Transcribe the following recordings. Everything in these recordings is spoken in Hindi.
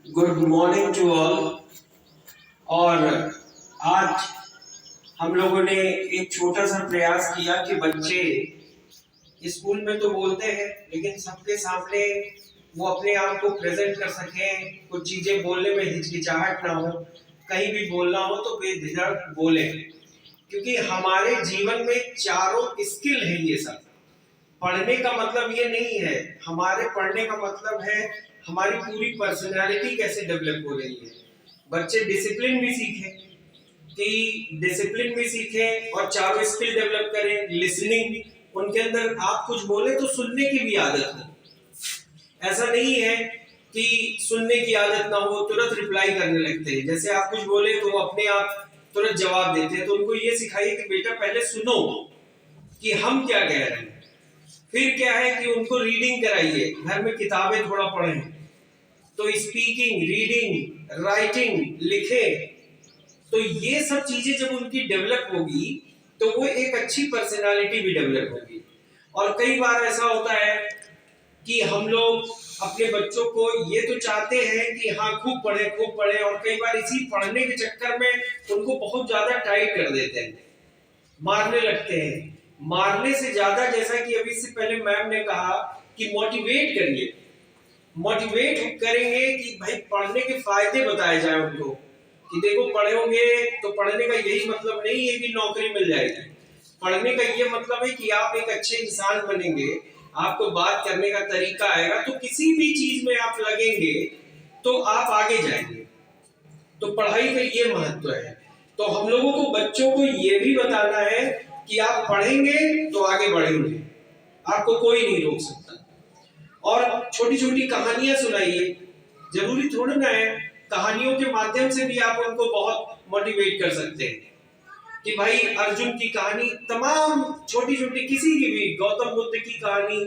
Good morning to all. और आज हम लोगों ने एक छोटा सा प्रयास किया कि बच्चे स्कूल में तो बोलते हैं लेकिन सबके सामने वो अपने आप को प्रेजेंट कर सकें, कुछ चीजें बोलने में हिचकिचाहट ना हो, कहीं भी बोलना हो तो बेझिझक बोले, क्योंकि हमारे जीवन में चारों स्किल है। ये सब पढ़ने का मतलब ये नहीं है, हमारे पढ़ने का मतलब है हमारी पूरी पर्सनालिटी कैसे डेवलप हो रही है। बच्चे डिसिप्लिन भी सीखें, कि डिसिप्लिन भी सीखें और चारों स्किल डेवलप करें। लिसनिंग, उनके अंदर आप कुछ बोले तो सुनने की भी आदत हो। ऐसा नहीं है कि सुनने की आदत ना हो, तुरंत रिप्लाई करने लगते हैं। जैसे आप कुछ बोले तो वो अपने आप तुरंत जवाब देते हैं। तो उनको ये सिखाइए कि बेटा पहले सुनो कि हम क्या कह रहे हैं। फिर क्या है कि उनको रीडिंग कराइए, घर में किताबें थोड़ा पढ़ें। तो स्पीकिंग, रीडिंग, राइटिंग, लिखे, तो ये सब चीजें जब उनकी डेवलप होगी तो वो एक अच्छी पर्सनालिटी भी डेवलप होगी। और कई बार ऐसा होता है कि हम लोग अपने बच्चों को ये तो चाहते हैं कि हाँ खूब पढ़े, और कई बार इसी पढ़ने के चक्कर में उनको बहुत ज्यादा टाइट कर देते हैं, मारने लगते हैं। मारने से ज्यादा, जैसा कि अभी से पहले मैम ने कहा, कि मोटिवेट करिए। मोटिवेट करेंगे कि भाई पढ़ने के फायदे बताए जाए उनको, कि देखो पढ़ोगे तो पढ़ने का यही मतलब नहीं है कि नौकरी मिल जाएगी। पढ़ने का ये मतलब है कि आप एक अच्छे इंसान बनेंगे, आपको बात करने का तरीका आएगा, तो किसी भी चीज में आप लगेंगे तो आप आगे जाएंगे। तो पढ़ाई का ये महत्व है। तो हम लोगों को बच्चों को ये भी बताना है कि आप पढ़ेंगे तो आगे बढ़ेंगे, आपको कोई नहीं रोक सकता। और छोटी छोटी कहानियां सुनाइए। जरूरी थोड़ी ना है, कहानियों के माध्यम से भी आप उनको बहुत मोटिवेट कर सकते हैं। कि भाई अर्जुन की कहानी, तमाम छोटी छोटी, किसी की भी, गौतम बुद्ध की कहानी,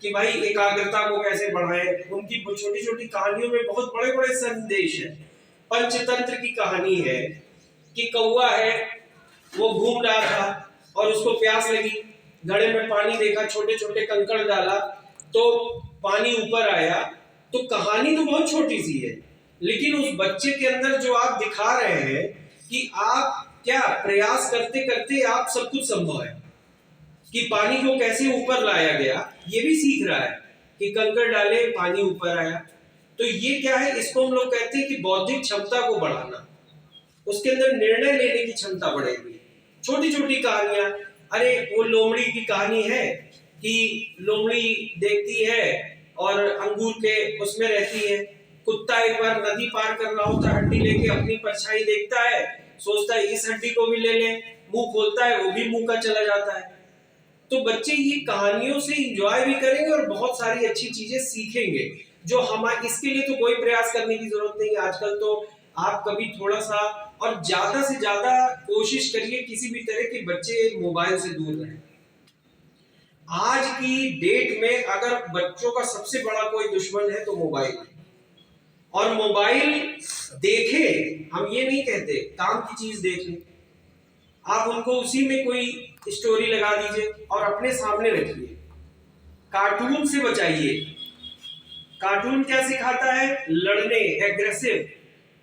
कि भाई एकाग्रता को कैसे बढ़ाएं, उनकी छोटी छोटी कहानियों में बहुत बड़े बड़े संदेश है। पंचतंत्र की कहानी है कि कौवा है, वो घूम रहा था और उसको प्यास लगी, घड़े में पानी देखा, छोटे छोटे कंकड़ डाला तो पानी ऊपर आया। तो कहानी तो बहुत छोटी सी है, लेकिन उस बच्चे के अंदर जो आप दिखा रहे हैं कि आप क्या प्रयास करते करते आप सब कुछ संभव है, कि पानी को कैसे ऊपर लाया गया ये भी सीख रहा है, कि कंकड़ डाले पानी ऊपर आया। तो ये क्या है, इसको हम लोग कहते हैं कि बौद्धिक क्षमता को बढ़ाना, उसके अंदर निर्णय लेने की क्षमता बढ़ेगी। छोटी छोटी कहानियां, अरे वो लोमड़ी की कहानी है कि लोमड़ी देखती है और अंगूर के उसमें रहती है। कुत्ता एक बार नदी पार कर रहा होता है, हड्डी लेके अपनी परछाई देखता है, सोचता है इस हड्डी को भी ले ले, मुंह खोलता है वो भी मुंह का चला जाता है। तो बच्चे ये कहानियों से इंजॉय भी करेंगे और बहुत सारी अच्छी चीजें सीखेंगे। जो हमारे, इसके लिए तो कोई प्रयास करने की जरूरत नहीं। आजकल तो आप कभी थोड़ा सा और ज्यादा से ज्यादा कोशिश करिए किसी भी तरह के बच्चे मोबाइल से दूर रहें। आज की डेट में अगर बच्चों का सबसे बड़ा कोई दुश्मन है तो मोबाइल है। और मोबाइल देखे, हम ये नहीं कहते काम की चीज देखें, आप उनको उसी में कोई स्टोरी लगा दीजिए और अपने सामने रखिए। कार्टून से बचाइए। कार्टून क्या सिखाता है? लड़ने, एग्रेसिव।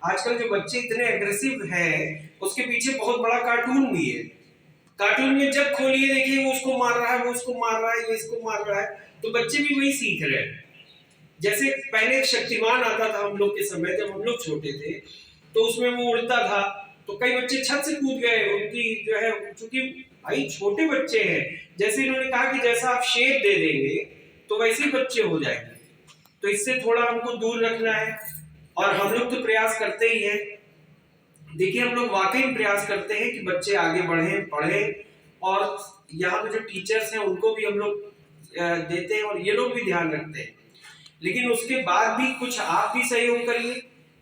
आजकल जो बच्चे इतने एग्रेसिव हैं, उसके पीछे बहुत बड़ा कार्टून भी है। कार्टून में जब खोलिए देखिए वो उसको मार रहा है, वो उसको मार रहा है, ये इसको मार रहा है, तो बच्चे भी वही सीख रहे हैं। जैसे पहले एक शक्तिमान आता था हम लोग के समय, जब हम लोग छोटे थे, तो उसमें वो उड़ता था, तो कई बच्चे छत से कूद गए। उनकी जो है, चूंकि भाई छोटे बच्चे हैं, जैसे इन्होंने कहा कि जैसा आप शेप दे देंगे तो वैसे ही बच्चे हो जाएंगे। तो इससे थोड़ा हमको दूर रखना है। और हम लोग तो प्रयास करते ही हैं। देखिए हम लोग वाकई प्रयास करते हैं कि बच्चे आगे बढ़ें, पढ़ें, और यहाँ पे जो टीचर्स हैं उनको भी हम लोग देते हैं और ये लोग भी ध्यान रखते हैं। लेकिन उसके बाद भी कुछ आप भी सहयोग करिए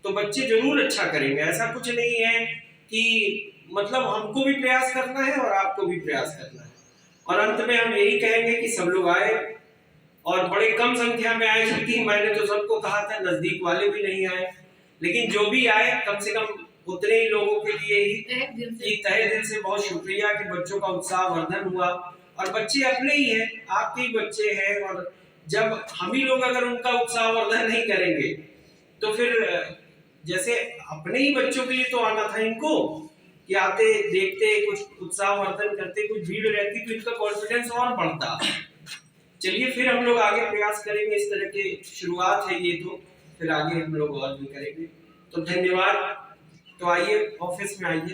तो बच्चे जरूर अच्छा करेंगे। ऐसा कुछ नहीं है कि मतलब हमको भी प्रयास करना है और आपको भी प्रयास करना है। और अंत में हम यही कहेंगे कि सब लोग आए, और बड़े कम संख्या में आए, क्योंकि मैंने तो सबको कहा था, नजदीक वाले भी नहीं आए, लेकिन जो भी आए कम से कम उतने ही लोगों के लिए ही तहे दिल से बहुत शुक्रिया कि बच्चों का उत्साह वर्धन हुआ। और बच्चे अपने ही हैं, आपके ही बच्चे हैं, और जब हम ही लोग अगर उनका उत्साह वर्धन नहीं करेंगे तो फिर जैसे अपने ही बच्चों के लिए तो आना था इनको, कि आते देखते कुछ उत्साहवर्धन करते, कुछ भीड़ रहती तो इनका कॉन्फिडेंस और बढ़ता। चलिए फिर हम लोग आगे प्रयास करेंगे, इस तरह के शुरुआत है ये, तो फिर आगे हम लोग और भी करेंगे। तो धन्यवाद। तो आइए ऑफिस में आइए।